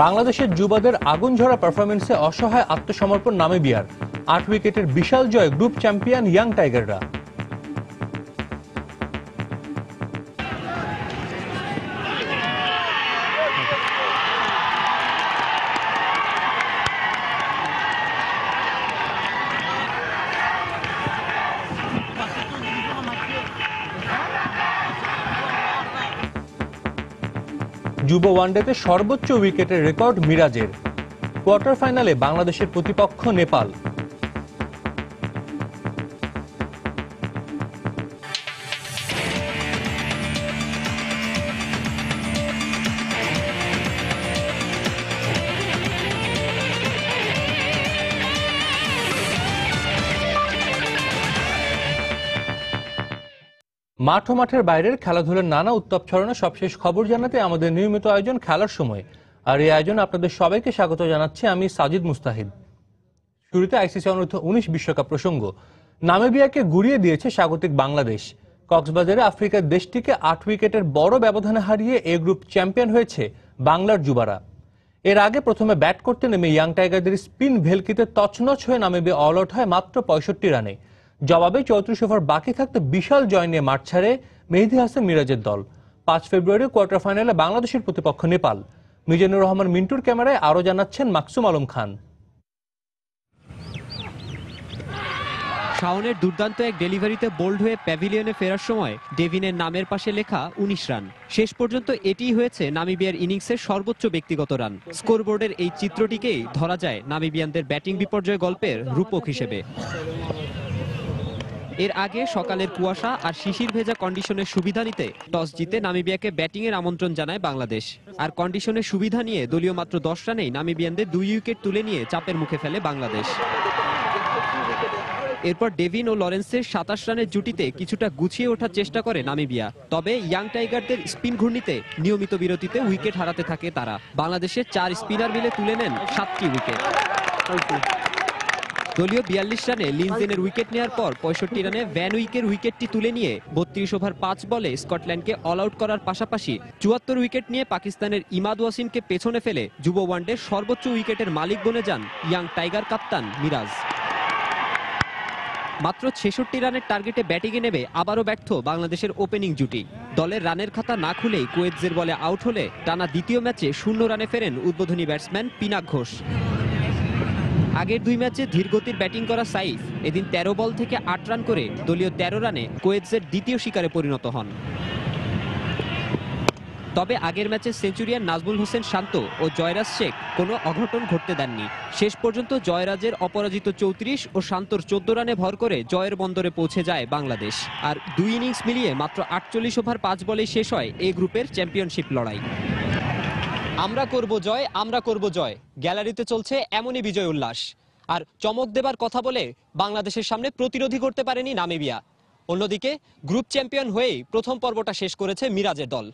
বাংলাদেশের যুবাদের আগুন ঝরা পারফরমেন্সে অসহায় আত্মসমর্পণ নামিবিয়ার। ৮ উইকেটের বিশাল জয় গ্রুপ চ্যাম্পিয়ন ইয়াং টাইগাররা। যুব ওয়ানডেতে সর্বোচ্চ উইকেটের রেকর্ড মিরাজের। কোয়ার্টার ফাইনালে বাংলাদেশের প্রতিপক্ষ নেপাল। মাঠ ও মাঠের বাইরের খেলাধুলার নানা উত্তাপ ছড়ানো সবশেষ খবর জানাতে আমাদের নিয়মিত আয়োজন খেলার সময়। আর এই আয়োজন আপনাদের সবাইকে স্বাগত জানাচ্ছি আমি সাজিদ মুস্তাহিদ। শুরুতে আইসিসি অনূর্ধ্ব-19 বিশ্বকাপ প্রসঙ্গ। নামিবিয়াকে গুড়িয়ে দিয়েছে স্বাগতিক বাংলাদেশ। কক্সবাজারে আফ্রিকার দেশটিকে ৮ উইকেটের বড় ব্যবধানে হারিয়ে এ গ্রুপ চ্যাম্পিয়ন হয়েছে বাংলার যুবারা। এর আগে প্রথমে ব্যাট করতে নেমে ইয়াং টাইগারদের স্পিন ভেলকিতে তছনছ হয়ে নামিবিয়া অল আউট হয় মাত্র ৬৫ রানে। জবাবে ৩৪ ওভার বাকি থাকতে বিশাল জয় নিয়ে মাঠ ছাড়ে মেহেদী হাসান মিরাজের দল। ৫ ফেব্রুয়ারি কোয়ার্টার ফাইনালে বাংলাদেশের প্রতিপক্ষ নেপাল। মিজানুর রহমান মিন্টুর ক্যামেরায় আরও জানাচ্ছেন মাকসুম আলম খান। শাওনের দুর্দান্ত এক ডেলিভারিতে বোল্ড হয়ে প্যাভিলিয়নে ফেরার সময় ডেভিনের নামের পাশে লেখা ১৯ রান। শেষ পর্যন্ত এটিই হয়েছে নামিবিয়ার ইনিংসের সর্বোচ্চ ব্যক্তিগত রান। স্কোরবোর্ডের এই চিত্রটিকেই ধরা যায় নামিবিয়ানদের ব্যাটিং বিপর্যয় গল্পের রূপক হিসেবে। এর আগে সকালের কুয়াশা আর শিশির ভেজা কন্ডিশনের সুবিধা নিতে টস জিতে নামিবিয়াকে ব্যাটিংয়ের আমন্ত্রণ জানায় বাংলাদেশ। আর কন্ডিশনের সুবিধা নিয়ে দলীয় মাত্র ১০ রানেই নামিবিয়ানদের ২ উইকেট তুলে নিয়ে চাপের মুখে ফেলে বাংলাদেশ। এরপর ডেভিন ও লরেন্সের ২৭ রানের জুটিতে কিছুটা গুছিয়ে ওঠার চেষ্টা করে নামিবিয়া। তবে ইয়াং টাইগারদের স্পিন ঘূর্ণিতে নিয়মিত বিরতিতে উইকেট হারাতে থাকে তারা। বাংলাদেশের ৪ স্পিনার মিলে তুলে নেন ৭টি উইকেট। দলীয় ৪২ রানে লিনজেনের উইকেট নেওয়ার পর ৬৫ রানে ভ্যান উইকের উইকেটটি তুলে নিয়ে ৩২ ওভার ৫ বলে স্কটল্যান্ডকে অল আউট করার পাশাপাশি ৭৪ উইকেট নিয়ে পাকিস্তানের ইমাদ ওয়াসিমকে পেছনে ফেলে যুব ওয়ানডের সর্বোচ্চ উইকেটের মালিক বনে যান ইয়াং টাইগার কাপ্তান মিরাজ। মাত্র ৬৬ রানের টার্গেটে ব্যাটিংয়ে নেবে আবারও ব্যর্থ বাংলাদেশের ওপেনিং জুটি। দলের রানের খাতা না খুলেই কোয়েৎজের বলে আউট হলে টানা দ্বিতীয় ম্যাচে ০ রানে ফেরেন উদ্বোধনী ব্যাটসম্যান পিনাক ঘোষ। আগের ২ ম্যাচে ধীরগতির ব্যাটিং করা সাইফ এদিন ১৩ বল থেকে ৮ রান করে দলীয় ১৩ রানে কোয়েৎজের দ্বিতীয় শিকারে পরিণত হন। তবে আগের ম্যাচে সেঞ্চুরিয়ান নাজমুল হোসেন শান্ত ও জয়রাজ শেখ কোনো অঘটন ঘটতে দেননি। শেষ পর্যন্ত জয়রাজের অপরাজিত ৩৪ ও শান্তর ১৪ রানে ভর করে জয়ের বন্দরে পৌঁছে যায় বাংলাদেশ। আর ২ ইনিংস মিলিয়ে মাত্র ৪৮ ওভার ৫ বলেই শেষ হয় এ গ্রুপের চ্যাম্পিয়নশিপ লড়াই। আমরা করব জয়, আমরা করব জয়, গ্যালারিতে চলছে এমনই বিজয় উল্লাস। আর চমক দেবার কথা বলে বাংলাদেশের সামনে প্রতিরোধী করতে পারেনি নামিবিয়া। অন্যদিকে গ্রুপ চ্যাম্পিয়ন হয়েই প্রথম পর্বটা শেষ করেছে মিরাজের দল।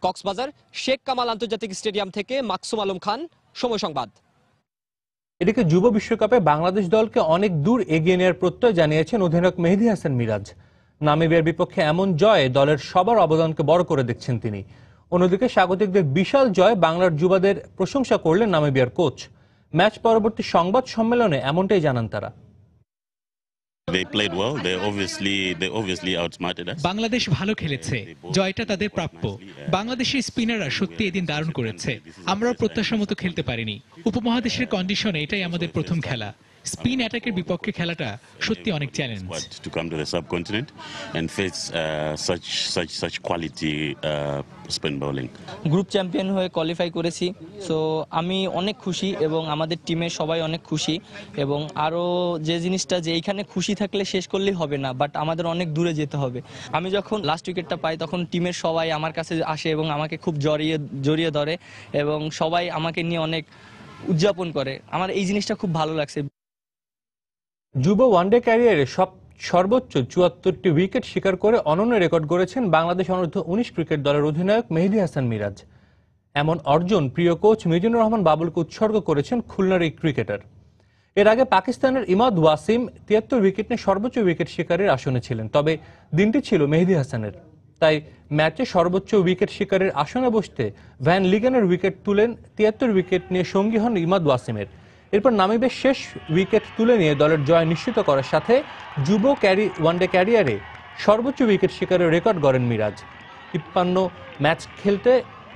কক্সবাজার শেখ কামাল আন্তর্জাতিক স্টেডিয়াম থেকে মাকসুম আলম খান, সময় সংবাদ। এদিকে যুব বিশ্বকাপে বাংলাদেশ দলকে অনেক দূর এগিয়ে নেওয়ার প্রত্যয় জানিয়েছেন অধিনায়ক মেহেদী হাসান মিরাজ। নামিবিয়ার বিপক্ষে এমন জয়ে দলের সবার অবদানকে বড় করে দেখছেন তিনি। অন্যদিকে স্বাগতিকদের বিশাল জয় বাংলার যুবাদের প্রশংসা করলেন নামিবিয়ার কোচ। ম্যাচ পরবর্তী সংবাদ সম্মেলনে এমনটাই জানান তারা। বাংলাদেশ ভালো খেলেছে, জয়টা তাদের প্রাপ্য। বাংলাদেশের স্পিনাররা সত্যি এদিন দারুণ করেছে। আমরাও প্রত্যাশা মতো খেলতে পারিনি। উপমহাদেশের কন্ডিশনে এটাই আমাদের প্রথম খেলা। স্পিন অ্যাটাকের বিপক্ষে খেলাটা সত্যি অনেক চ্যালেঞ্জ। গ্রুপ চ্যাম্পিয়ন হয়ে কোয়ালিফাই করেছি, সো আমি অনেক খুশি এবং আমাদের টিমের সবাই অনেক খুশি। এবং আরও যে জিনিসটা যে এইখানে খুশি থাকলে শেষ করলেই হবে না, বাট আমাদের অনেক দূরে যেতে হবে। আমি যখন লাস্ট উইকেটটা পাই তখন টিমের সবাই আমার কাছে আসে এবং আমাকে খুব জড়িয়ে ধরে এবং সবাই আমাকে নিয়ে অনেক উদযাপন করে। আমার এই জিনিসটা খুব ভালো লাগছে। যুব ওয়ানডে ক্যারিয়ারে সর্বোচ্চ ৭৪টি উইকেট শিকার করে অনন্য রেকর্ড গড়েছেন বাংলাদেশ অনূর্ধ্ব-১৯ ক্রিকেট দলের অধিনায়ক মেহেদী হাসান মিরাজ। এমন অর্জন প্রিয় কোচ মিজানুর রহমান বাবুলকে উৎসর্গ করেছেন খুলনার এই ক্রিকেটার। এর আগে পাকিস্তানের ইমাদ ওয়াসিম ৭৩ উইকেট নিয়ে সর্বোচ্চ উইকেট শিকারের আসনে ছিলেন, তবে দিনটি ছিল মেহেদী হাসানের। তাই ম্যাচে সর্বোচ্চ উইকেট শিকারের আসনে বসতে ভ্যান লিগেনের উইকেট তুলেন ৭৩ উইকেট নিয়ে সঙ্গী হন ইমাদ ওয়াসিমের। এরপর নামিবের শেষ উইকেট তুলে নিয়ে দলের জয় নিশ্চিত করার সাথে যুব ওয়ানডে ক্যারিয়ারে সর্বোচ্চ উইকেট শিকারের রেকর্ড গড়েন মিরাজ। ৫৩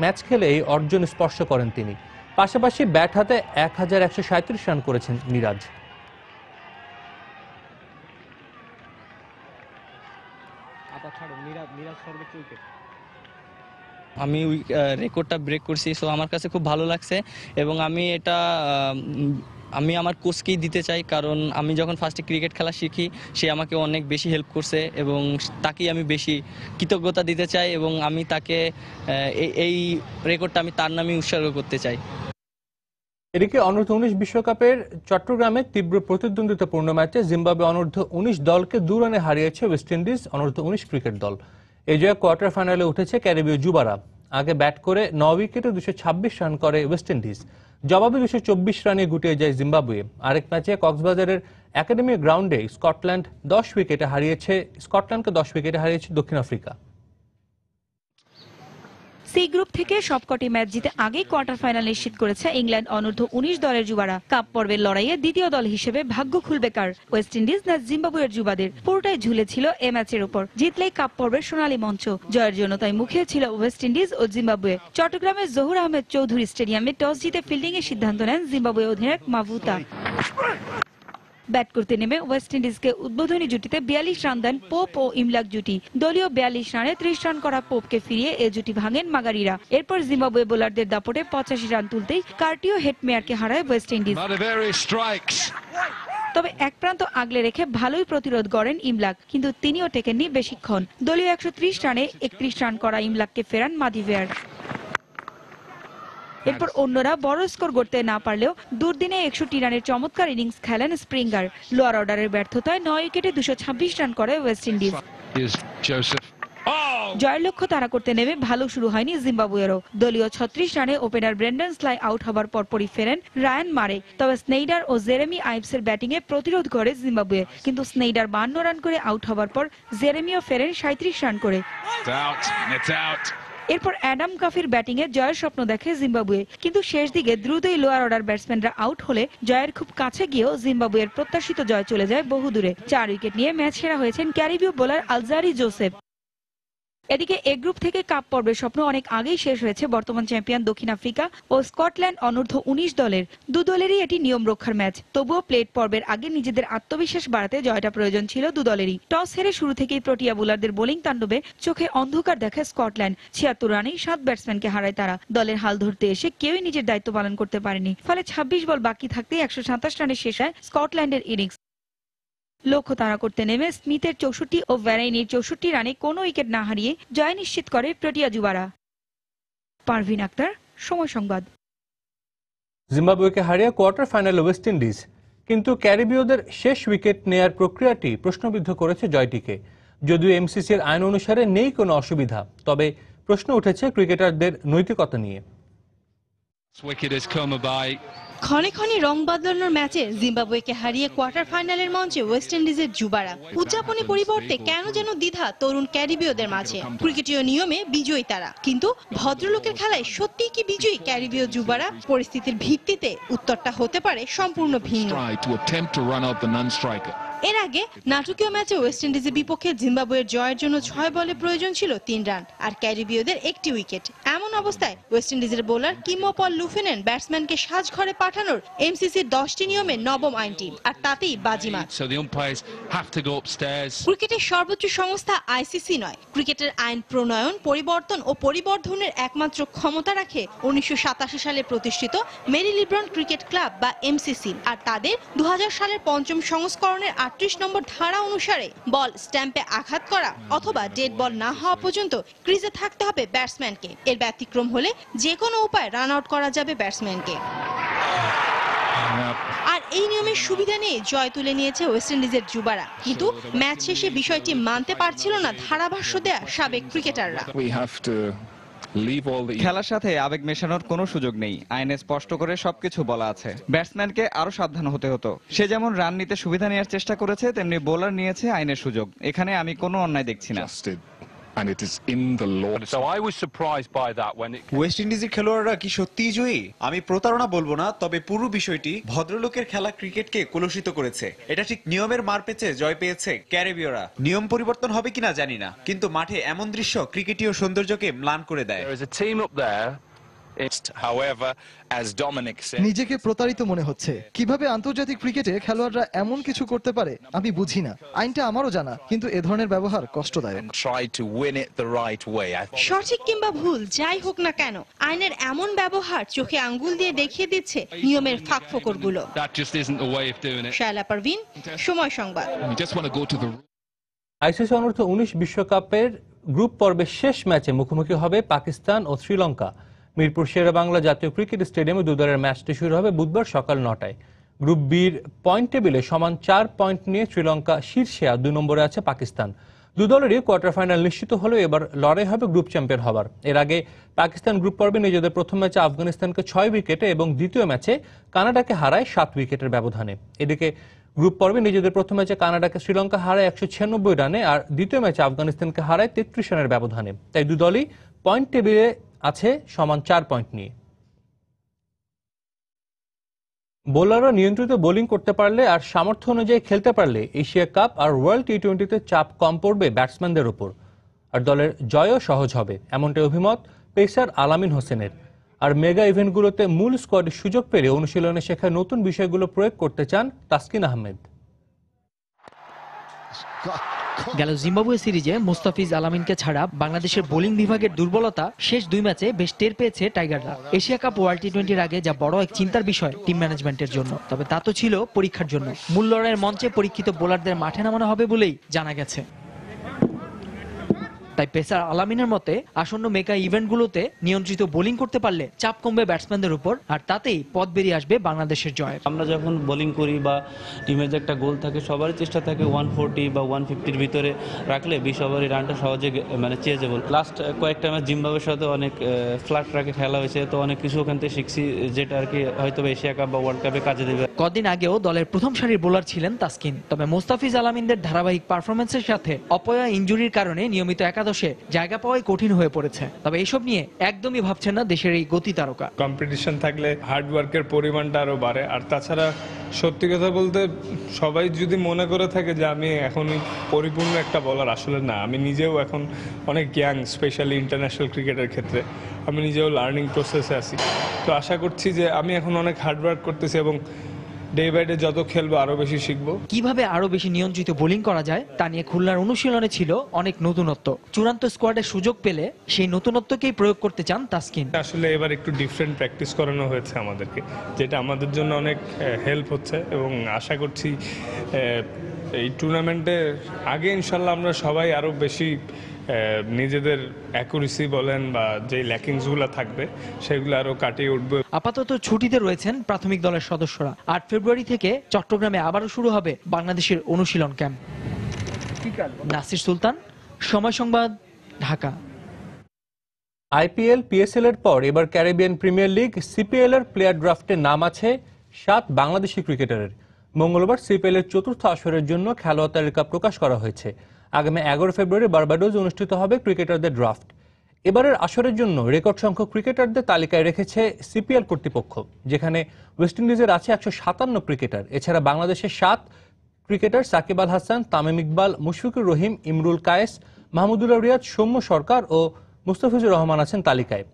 ম্যাচ খেলে এই অর্জন স্পর্শ করেন তিনি। পাশাপাশি ব্যাট হাতে ১,১৩৭ রান করেছেন মিরাজ। আমি রেকর্ডটা ব্রেক করছি, সো আমার কাছে খুব ভালো লাগছে এবং আমি এটা আমি আমার কোচকেই দিতে চাই, কারণ আমি যখন ফার্স্টে ক্রিকেট খেলা শিখি সে আমাকে অনেক বেশি হেল্প করছে এবং তাকেই আমি বেশি কৃতজ্ঞতা দিতে চাই এবং আমি তাকে এই রেকর্ডটা আমি তার নামে উৎসর্গ করতে চাই। এদিকে অনূর্ধ্ব-১৯ বিশ্বকাপের চট্টগ্রামে তীব্র প্রতিদ্বন্দ্বিতাপূর্ণ ম্যাচে জিম্বাবুয়ে অনূর্ধ্ব-১৯ দলকে ২ রানে হারিয়েছে ওয়েস্ট ইন্ডিজ অনূর্ধ্ব-১৯ ক্রিকেট দল। এই জয়ে কোয়ার্টার ফাইনালে উঠেছে ক্যারিবীয় যুবারা। আগে ব্যাট করে ৯ উইকেটে ২২৬ রান করে ওয়েস্ট ইন্ডিজ। জবাবে ২২৪ রানে গুটিয়ে যায় জিম্বাবুয়ে। আরেক ম্যাচে কক্সবাজারের একাডেমি গ্রাউন্ডে স্কটল্যান্ডকে 10 উইকেটে হারিয়েছে দক্ষিণ আফ্রিকা। সি গ্রুপ থেকে সবকটি ম্যাচ জিতে আগেই কোয়ার্টার ফাইনাল নিশ্চিত করেছে ইংল্যান্ড অনূর্ধ্ব-১৯ দলের যুবারা। কাপ পর্বের লড়াইয়ে দ্বিতীয় দল হিসেবে ভাগ্য খুলবে কার, ওয়েস্ট ইন্ডিজ না জিম্বাবুয়ের যুবাদের? পুরোটাই ঝুলেছিল এ ম্যাচের উপর। জিতলেই কাপ পর্বের সোনালী মঞ্চ। জয়ের জন্য তাই মুখে ছিল ওয়েস্ট ইন্ডিজ ও জিম্বাবুয়ে। চট্টগ্রামের জহুর আহমেদ চৌধুরী স্টেডিয়ামে টস জিতে ফিল্ডিং এর সিদ্ধান্ত নেন জিম্বাবুয়ে অধিনায়ক মাভুতা। ব্যাট করতে নেমে ওয়েস্ট ইন্ডিজকে উদ্বোধনী জুটিতে ৪২ রান দেন পোপ ও ইমলাক জুটি। দলীয় ৪২ রানে ৩০ রান করা পোপকে ফিরিয়ে এ জুটি ভাঙেন মাগারিরা। এরপর জিম্বাবুয়ে বোলারদের দাপটে ৮৫ রান তুলতেই কার্টিও হেটমেয়ারকে হারায় ওয়েস্ট ইন্ডিজ। তবে এক প্রান্ত আগলে রেখে ভালোই প্রতিরোধ গড়েন ইমলাক, কিন্তু তিনিও টেকেননি বেশিক্ষণ। দলীয় ১৩০ রানে ৩১ রান করা ইমলাককে ফেরান মাদিভেয়ার। এরপর অন্যরা বড় স্কোর করতে না পারলেও দুর্দিনে ৬১ রানের চমৎকার ইনিংস খেলেন স্প্রিঙ্গার। লোয়ার অর্ডারের ব্যর্থতায় ৯ উইকেটে ২২৬ রান করে ওয়েস্ট ইন্ডিজ। জয়ের লক্ষ্য তাড়া করতে নেমে ভালো শুরু হয়নি জিম্বাবুয়েরও। দলীয় ৩৬ রানে ওপেনার ব্রেন্ডন স্লাই আউট হবার পরপরই ফেরেন রায়ান মারে। তবে স্নেইডার ও জেরেমি আইভসের ব্যাটিংয়ে প্রতিরোধ করে জিম্বাবুয়ে, কিন্তু স্নেইডার ৫২ রান করে আউট হবার পর জেরেমিও ফেরেন ৩৭ রান করে। এরপর অ্যাডাম কাফির ব্যাটিংয়ে জয়ের স্বপ্ন দেখে জিম্বাবুয়ে, কিন্তু শেষ দিকে দ্রুতই লোয়ার অর্ডার ব্যাটসম্যানরা আউট হলে জয়ের খুব কাছে গিয়েও জিম্বাবুয়ের প্রত্যাশিত জয় চলে যায় বহুদূরে। ৪ উইকেট নিয়ে ম্যাচ সেরা হয়েছেন ক্যারিবীয় বোলার আলজারি জোসেফ। এদিকে এ গ্রুপ থেকে কাপ পর্বের স্বপ্ন অনেক আগেই শেষ হয়েছে বর্তমান চ্যাম্পিয়ন দক্ষিণ আফ্রিকা ও স্কটল্যান্ড অনূর্ধ্ব-১৯ দলের। দু দলেরই এটি নিয়ম রক্ষার ম্যাচ। তবুও প্লেট পর্বের আগে নিজেদের আত্মবিশ্বাস বাড়াতে জয়টা প্রয়োজন ছিল দু দলেরই। টস হেরে শুরু থেকেই প্রোটিয়া বোলারদের বোলিং তাণ্ডবে চোখে অন্ধকার দেখে স্কটল্যান্ড। ৭৬ রানেই ৭ ব্যাটসম্যানকে হারায় তারা। দলের হাল ধরতে এসে কেউই নিজের দায়িত্ব পালন করতে পারেনি। ফলে ২৬ বল বাকি থাকতেই ১২৭ রানে শেষ হয় স্কটল্যান্ডের ইনিংস। লক্ষ্য তাড়া করতে নেমে স্মিথের ৬৪ ও ভ্যারাইনির ৬৪ রানে কোনো উইকেট না হারিয়ে জয় নিশ্চিত করে প্রোটিয়া যুবারা। পারভিন আক্তার, সময় সংবাদ। জিম্বাবুয়েকে হারিয়ে কোয়ার্টার ফাইনালে ওয়েস্ট ইন্ডিজ, কিন্তু ক্যারিবীয়দের শেষ উইকেট নেয়ার প্রক্রিয়াটি প্রশ্নবিদ্ধ করেছে জয়টিকে। যদিও এমসিসির আইন অনুসারে নেই কোনো অসুবিধা, তবে প্রশ্ন উঠেছে ক্রিকেটারদের নৈতিকতা নিয়ে। ক্ষণে ক্ষণে রং বদলানোর ম্যাচে জিম্বাবুয়েকে হারিয়ে কোয়ার্টার ফাইনালের মঞ্চে ওয়েস্ট ইন্ডিজের যুবারা। উদযাপনী পরিবর্তে কেন যেন দ্বিধা তরুণ ক্যারিবীয়দের মাঝে। ক্রিকেটীয় নিয়মে বিজয়ী তারা, কিন্তু ভদ্রলোকের খেলায় সত্যিই কি বিজয়ী ক্যারিবীয় যুবারা? পরিস্থিতির ভিত্তিতে উত্তরটা হতে পারে সম্পূর্ণ ভিন্ন। এর আগে নাটকীয় ম্যাচে ওয়েস্ট ইন্ডিজের বিপক্ষে জিম্বাবুয়ের জয়ের জন্য ৬ বলে প্রয়োজন ছিল ৩ রান আর ক্যারিবীয়দের ১টি উইকেট। এমন অবস্থায় ওয়েস্ট ইন্ডিজের বোলার কিমো পল লুফেনেন ব্যাটসম্যানকে সাজঘরে পাঠানোর এমসিসির ১০টি নিয়মের নবম আইনটি, আর তাতেই বাজিমাত। ক্রিকেটের সর্বোচ্চ সংস্থা আইসিসি নয়, ক্রিকেটের আইন প্রণয়ন, পরিবর্তন ও পরিবর্ধনের একমাত্র ক্ষমতা রাখে ১৯৮৭ সালে প্রতিষ্ঠিত মেরি লিব্রন ক্রিকেট ক্লাব বা এমসিসি। আর তাদের ২০০০ সালের ৫ম সংস্করণের ৩৮ নম্বর ধারা অনুসারে বল স্ট্যাম্পে আঘাত করা অথবা ডেড বল না হওয়া পর্যন্ত ক্রিজে থাকতে হবে ব্যাটসম্যানকে। এর ব্যতিক্রম হলে যে কোনো উপায়ে রান আউট করা যাবে ব্যাটসম্যানকে। আর এই নিয়মের সুবিধা নিয়ে জয় তুলে নিয়েছে ওয়েস্ট ইন্ডিজের যুবারা, কিন্তু ম্যাচ শেষে বিষয়টি মানতে পারছিল না ধারাভাষ্য দেয়া সাবেক ক্রিকেটাররা। খেলার সাথে আবেগ মেশানোর কোনো সুযোগ নেই। আইনে স্পষ্ট করে সবকিছু বলা আছে। ব্যাটসম্যানকে আরো সাবধান হতে হতো। সে যেমন রান নিতে সুবিধা নেওয়ার চেষ্টা করেছে, তেমনি বোলার নিয়েছে আইনের সুযোগ। এখানে আমি কোনো অন্যায় দেখছি না। and it is in the law. So I was surprised by that when it West ইন্ডিজের খেলোয়াড়রা কি সত্যিই জয়ী? আমি প্রতারণা বলবো না, তবে পুরো বিষয়টি ভদ্রলোকের খেলা ক্রিকেটকে কলুষিত করেছে। এটা ঠিক নিয়মের মারপ্যাচে জয় পেয়েছে ক্যারিবীয়রা। নিয়ম পরিবর্তন হবে কিনা জানি না, কিন্তু মাঠে এমন দৃশ্য ক্রিকেটীয় সৌন্দর্যকে ম্লান করে দেয়। there is a team up there. However, as Dominic said, নিজেকে প্রতারিত মনে হচ্ছে। কিভাবে আন্তর্জাতিক ক্রিকেটে খেলোয়াড়রা এমন কিছু করতে পারে আমি বুঝি না। আইনটা আমারও জানা, কিন্তু এ ধরনের ব্যবহার কষ্টদায়ক। tried to win it the right way. সঠিক কিংবা ভুল যাই হোক না কেন, আইনের এমন ব্যবহার চোখে আঙ্গুল দিয়ে দেখিয়ে দিচ্ছে নিয়মের ফাঁকফোকরগুলো। That just isn't the way of doing it. Shaila Parvin, সময় সংবাদ। We just want to go to the ICC অনূর্ধ্ব-19 বিশ্বকাপের গ্রুপ পর্বের শেষ ম্যাচে মুখোমুখি হবে পাকিস্তান ও শ্রীলঙ্কা। মিরপুর শেরেবাংলা জাতীয় ক্রিকেট স্টেডিয়ামে দুই দলের ম্যাচটি শুরু হবে বুধবার সকাল 9টায়। গ্রুপ বির পয়েন্ট টেবিলে সমান 4 পয়েন্ট নিয়ে শ্রীলঙ্কা শীর্ষে, আর 2 নম্বরে আছে পাকিস্তান। দুই দলেরই কোয়ার্টার ফাইনাল নিশ্চিত হলেও এবার লড়াই হবে গ্রুপ চ্যাম্পিয়ন হবার। এর আগে পাকিস্তান গ্রুপ পর্বে নিজেদের প্রথম ম্যাচে আফগানিস্তানকে 6 উইকেটে এবং দ্বিতীয় ম্যাচে কানাডাকে হারায় 7 উইকেটের ব্যবধানে। এদিকে গ্রুপ পর্বে নিজেদের প্রথম ম্যাচে কানাডাকে শ্রীলঙ্কা হারায় 196 রানে, আর দ্বিতীয় ম্যাচে আফগানিস্তানকে হারায় 33 রানের ব্যবধানে। তাই দুই দলই পয়েন্ট টেবিলে আছে সমান 4 পয়েন্ট নিয়ে। বোলাররা নিয়ন্ত্রিত বোলিং করতে পারলে আর সামর্থ্য অনুযায়ী খেলতে পারলে এশিয়া কাপ আর ওয়ার্ল্ড টি-20তে চাপ কম পড়বে ব্যাটসম্যানদের উপর, আর দলের জয়ও সহজ হবে, এমনটাই অভিমত পেসার আলামিন হোসেনের। আর মেগা ইভেন্টগুলোতে মূল স্কোয়াডে সুযোগ পেলে অনুশীলনে শেখায় নতুন বিষয়গুলো প্রয়োগ করতে চান তাসকিন আহমেদ। গেল জিম্বাবুয়ে সিরিজে মুস্তাফিজ আলামিনকে ছাড়া বাংলাদেশের বোলিং বিভাগের দুর্বলতা শেষ 2 ম্যাচে বেশ টের পেয়েছে টাইগাররা। এশিয়া কাপ ওয়ার্ল্ড টি-20-র আগে যা বড় এক চিন্তার বিষয় টিম ম্যানেজমেন্টের জন্য, তবে তা তো ছিল পরীক্ষার জন্য। মূল লড়াইয়ের মঞ্চে পরীক্ষিত বোলারদের মাঠে নামানো হবে বলেই জানা গেছে। তাই পেসার আলামিনের মতে আসন্ন মেগা ইভেন্টগুলোতে নিয়ন্ত্রিত বোলিং করতে পারলে চাপ কমবে ব্যাটসম্যানদের উপর, আর তাতেই পথ বেরিয়ে আসবে বাংলাদেশের জয়ের। আমরা যখন বোলিং করি বা টিমের যে একটা গোল থাকে, সবারই চেষ্টা থাকে 140 বা 150-র ভিতরে রাখলে 20 ওভারের রানটা সহজে মানে চেজেবল। লাস্ট কয়েকটা ম্যাচ জিম্বাবুয়ের সাথে অনেক ফ্ল্যাট ট্র্যাকে খেলা হয়েছে, তো অনেক কিছু ওখান থেকে শিখছি, যেটা আর কি হয়তো এশিয়া কাপ বা ওয়ার্ল্ড কাপে কাজে দেবে। কদিন আগেও দলের প্রথম সারির বোলার ছিলেন তাসকিন, তবে মুস্তাফিজ আলামিনদের ধারাবাহিক পারফরমেন্সের সাথে অপয়া ইনজুরির কারণে নিয়মিত একাদশে জায়গা পাওয়াই কঠিন হয়ে পড়েছে। তবে এইসব নিয়ে একদমই ভাবছেন না দেশের এই গতি তারকা। কম্পিটিশন থাকলে হার্ড ওয়ার্কের পরিমাণটা আরো বাড়ে। আর তাছাড়া সত্যি কথা বলতে সবাই যদি মনে করে থাকে যে আমি এখনই পরিপূর্ণ একটা বলার, আসলে না। আমি নিজেও এখন অনেক ইয়াং, স্পেশালি ইন্টারন্যাশনাল ক্রিকেটের ক্ষেত্রে আমি নিজেও লার্নিং প্রসেসে আছি। তো আশা করছি যে আমি এখন অনেক হার্ড ওয়ার্ক করতেছি এবং ডে বাই ডে যত খেলবো আরো বেশি শিখবো। কিভাবে আরো বেশি নিয়ন্ত্রিত বোলিং করা যায় তা নিয়ে খুলনার অনুশীলনে ছিল অনেক নতুনত্ব। চূড়ান্ত স্কোয়াডে সুযোগ পেলে সেই নতুনত্বকেই প্রয়োগ করতে চান তাসকিন। আসলে এবার একটু ডিফারেন্ট প্র্যাকটিস করানো হয়েছে আমাদেরকে, যেটা আমাদের জন্য অনেক হেল্প হচ্ছে এবং আশা করছি এই টুর্নামেন্টের আগে ইনশাল্লাহ আমরা সবাই আরো বেশি নিজেদের অ্যাকুরেসি বলেন বা যে ল্যাকিংসগুলো থাকবে সেগুলো আরো কাটিয়ে উঠবে। আপাতত ছুটিতে রয়েছেন প্রাথমিক দলের সদস্যরা। 8 ফেব্রুয়ারি থেকে চট্টগ্রামে আবারও শুরু হবে বাংলাদেশের অনুশীলন ক্যাম্প। নাসির সুলতান, সময় সংবাদ, ঢাকা। আইপিএল, পিএসএল এর পর এবার ক্যারিবিয়ান প্রিমিয়ার লিগ সিপিএল এর প্লেয়ার ড্রাফটে নাম আছে 7 বাংলাদেশি ক্রিকেটারের। মঙ্গলবার সিপিএল এর চতুর্থ আসরের জন্য খেলোয়াড় তালিকা প্রকাশ করা হয়েছে। আগামী 11 ফেব্রুয়ারি বারবাডোজে অনুষ্ঠিত হবে ক্রিকেটারদের ড্রাফট। এবারের আসরের জন্য রেকর্ড সংখ্যক ক্রিকেটারদের তালিকায় রেখেছে সিপিএল কর্তৃপক্ষ, যেখানে ওয়েস্ট ইন্ডিজের আছে 157 ক্রিকেটার। এছাড়া বাংলাদেশের 7 ক্রিকেটার সাকিব আল হাসান, তামিম ইকবাল, মুশফিকুর রহিম, ইমরুল কায়েস, মাহমুদুল্লাহ রিয়াদ, সৌম্য সরকার ও মুস্তাফিজুর রহমান আছেন তালিকায়।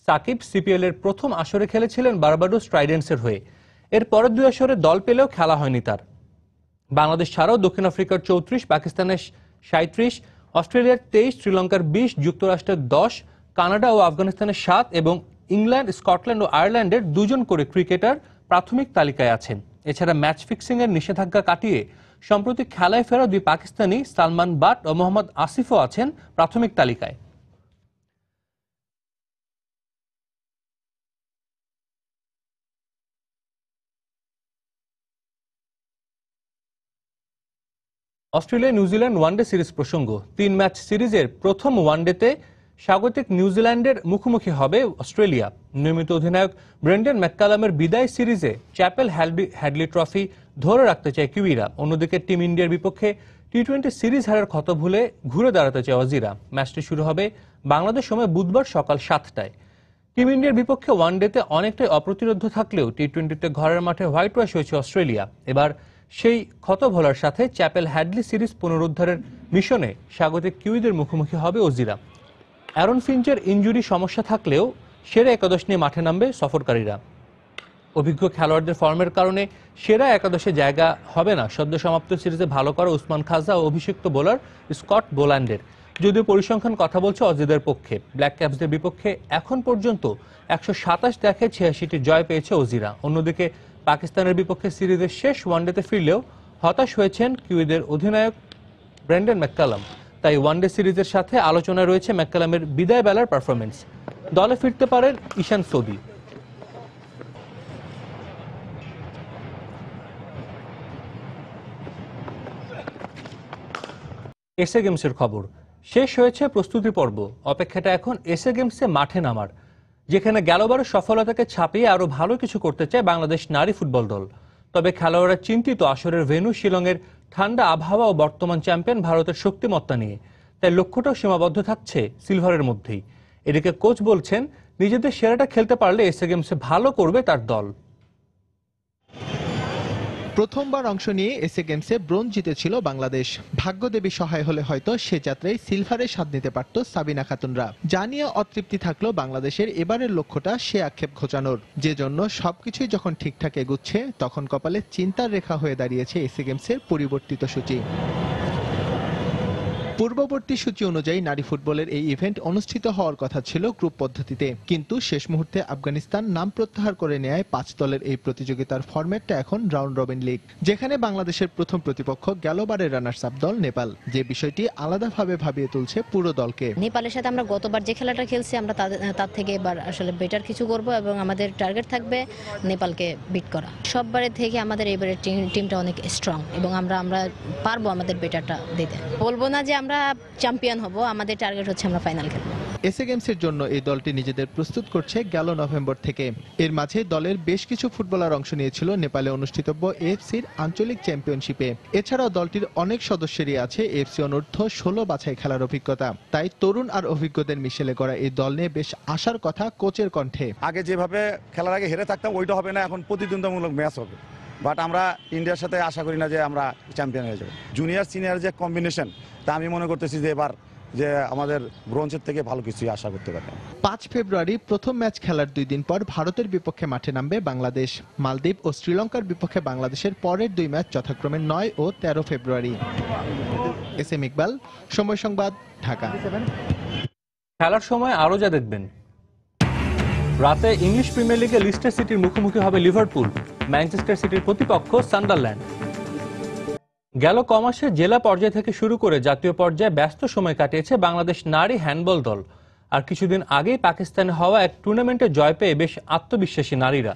সাকিব সিপিএল এর প্রথম আসরে খেলেছিলেন বারবাডোস ট্রাইডেন্টসের হয়ে। এর পরের 2 আসরে দল পেলেও খেলা হয়নি তার। বাংলাদেশ ছাড়াও দক্ষিণ আফ্রিকার 34, পাকিস্তানের 37, অস্ট্রেলিয়ার 23, শ্রীলঙ্কার 20, যুক্তরাষ্ট্রের 10, কানাডা ও আফগানিস্তানের 7 এবং ইংল্যান্ড, স্কটল্যান্ড ও আয়ারল্যান্ডের 2 জন করে ক্রিকেটার প্রাথমিক তালিকায় আছেন। এছাড়া ম্যাচ ফিক্সিং এর নিষেধাজ্ঞা কাটিয়ে সম্প্রতি খেলায় ফেরা 2 পাকিস্তানি সালমান বাট ও মোহাম্মদ আসিফও আছেন প্রাথমিক তালিকায়। অস্ট্রেলিয়া নিউজিল্যান্ড ওয়ানডে সিরিজ প্রসঙ্গ। 3 ম্যাচ সিরিজের প্রথম ওয়ানডেতে স্বাগতিক নিউজিল্যান্ডের মুখোমুখি হবে অস্ট্রেলিয়া। নিয়মিত অধিনায়ক ব্রেন্ডন ম্যাককালামের বিদায় সিরিজে চ্যাপেল হ্যাডলি ট্রফি ধরে রাখতে চায় কিউইরা। অন্যদিকে টিম ইন্ডিয়ার বিপক্ষে টি-20 সিরিজ হারের ক্ষত ভুলে ঘুরে দাঁড়াতে চায় অজিরা। ম্যাচটি শুরু হবে বাংলাদেশ সময় বুধবার সকাল 7টায়। টিম ইন্ডিয়ার বিপক্ষে ওয়ানডেতে অনেকটাই অপ্রতিরোধ্য থাকলেও টি-20তে ঘরের মাঠে হোয়াইট ওয়াশ হয়েছে অস্ট্রেলিয়া। এবার সেই ক্ষত ভোলার সাথে চ্যাপেল হ্যাডলি সিরিজ পুনরুদ্ধারের মিশনে স্বাগতিক কিউইদের মুখোমুখি হবে অজিরা। অ্যারন ফিঞ্চের ইনজুরি সমস্যা থাকলেও সেরা একাদশ নিয়ে মাঠে নামবে সফরকারীরা। অভিজ্ঞ খেলোয়াড়দের ফর্মের কারণে সেরা একাদশে জায়গা হবে না সদ্য সমাপ্ত সিরিজে ভালো করা উসমান খাজা ও অভিষিক্ত বোলার স্কট বোল্যান্ডের। যদিও পরিসংখ্যান কথা বলছে অজিদের পক্ষে। ব্ল্যাক ক্যাপসদের বিপক্ষে এখন পর্যন্ত 127 দেখে 86টি জয় পেয়েছে অজিরা। অন্যদিকে পাকিস্তানের বিপক্ষে সিরিজের শেষ ওয়ানডেতে ফিরলেও হতাশ হয়েছেন কিউইদের অধিনায়ক ব্রেন্ডন ম্যাককালাম। তাই ওয়ানডে সিরিজের সাথে আলোচনায় রয়েছে ম্যাককালামের বিদায় বেলার পারফরমেন্স। দলে ফিরতে পারেন ঈশান সৌদি। এসএ গেমসের খবর। শেষ হয়েছে প্রস্তুতি পর্ব। অপেক্ষাটা এখন এসএ গেমসে মাঠে নামার, যেখানে গেলবারের সফলতাকে ছাপিয়ে আরো ভালো কিছু করতে চায় বাংলাদেশ নারী ফুটবল দল। তবে খেলোয়াড়রা চিন্তিত আসরের ভেন্যু শিলংয়ের ঠান্ডা আবহাওয়া ও বর্তমান চ্যাম্পিয়ন ভারতের শক্তিমত্তা নিয়ে। তাই লক্ষ্যটাও সীমাবদ্ধ থাকছে সিলভারের মধ্যেই। এদিকে কোচ বলছেন নিজেদের সেরাটা খেলতে পারলে এসএ গেমসে ভালো করবে তার দল। প্রথমবার অংশ নিয়ে এসএ গেমসে ব্রোঞ্জ জিতেছিল বাংলাদেশ। ভাগ্যদেবী সহায় হলে হয়তো সে যাত্রায় সিলভারের স্বাদ নিতে পারত সাবিনা খাতুনরা। জানিয়ে অতৃপ্তি থাকলো বাংলাদেশের এবারের লক্ষ্যটা সে আক্ষেপ ঘোচানোর, যে জন্য সবকিছুই যখন ঠিকঠাক এগুচ্ছে তখন কপালে চিন্তার রেখা হয়ে দাঁড়িয়েছে এসএ গেমসের পরিবর্তিত সূচি। পূর্ববর্তী সূচি অনুযায়ী নারী ফুটবলের এই ইভেন্ট অনুষ্ঠিত হওয়ার কথা ছিল গ্রুপ পদ্ধতিতে, কিন্তু শেষ মুহূর্তে আফগানিস্তান নাম প্রত্যাহার করে নেয় 5 দলের এই প্রতিযোগিতার ফরম্যাটটা এখন রাউন্ড রবিন লিগ, যেখানে বাংলাদেশের প্রথম প্রতিপক্ষ গেলবারের রানার্স আপ দল নেপাল। যে বিষয়টি আলাদাভাবে ভাবিয়ে তুলছে পুরো দলকে। নেপালের সাথে আমরা গতবার যে খেলাটা খেলছি আমরা তার থেকে এবার আসলে বেটার কিছু করব এবং আমাদের টার্গেট থাকবে নেপালকে বিট করা। সববারের থেকে আমাদের এবারের টিমটা অনেক স্ট্রং এবং আমরা পারবো আমাদের বেটারটা দিতে। বলবো না যে আমরা চ্যাম্পিয়ন হব, আমাদের টার্গেট হচ্ছে আমরা ফাইনাল খেলবো। এসএ গেমসের জন্য এই দলটি নিজেদের প্রস্তুত করছে গেল নভেম্বর থেকে। এর মাঝে দলের বেশ কিছু ফুটবলার অংশ নিয়েছিল নেপালে অনুষ্ঠিতব্য এএফসির আঞ্চলিক চ্যাম্পিয়নশিপে। এছাড়াও দলটির অনেক সদস্যেরই আছে এএফসি অনূর্ধ্ব 16 বাছাই খেলার অভিজ্ঞতা। তাই তরুণ আর অভিজ্ঞদের মিশেলে করা এই দল নিয়ে বেশ আশার কথা কোচের কণ্ঠে। আগে যেভাবে খেলার আগে হেরে থাকতাম ওইটা হবে না, এখন প্রতিদ্বন্দ্বিতামূলক ম্যাচ হবে। বাট আমরা ইন্ডিয়ার সাথে আশা করি না যে আমরা চ্যাম্পিয়ন হয়ে যাব। জুনিয়র সিনিয়র যে কম্বিনেশন, তা আমি মনে করতেছি যে এবার যে আমাদের ব্রোঞ্জের থেকে ভালো কিছু আশা করতে পারি। 5 ফেব্রুয়ারি প্রথম ম্যাচ খেলার 2 দিন পর ভারতের বিপক্ষে মাঠে নামবে বাংলাদেশ। মালদ্বীপ ও শ্রীলঙ্কার বিপক্ষে বাংলাদেশের পরের 2 ম্যাচ যথাক্রমে 9 ও 13 ফেব্রুয়ারি। এস এম ইকবাল, সময় সংবাদ, ঢাকা। খেলার সময় আরো যা দেখবেন। রাতে ইংলিশ প্রিমিয়ার লিগে লিস্টার সিটির মুখোমুখি হবে লিভারপুল। ম্যানচেস্টার সিটির প্রতিপক্ষ সান্ডারল্যান্ড। গেল কমাসে জেলা পর্যায় থেকে শুরু করে জাতীয় পর্যায়ে ব্যস্ত সময় কাটিয়েছে বাংলাদেশ নারী হ্যান্ডবল দল। আর কিছুদিন আগেই পাকিস্তানে হওয়া এক টুর্নামেন্টে জয় পেয়ে বেশ আত্মবিশ্বাসী নারীরা।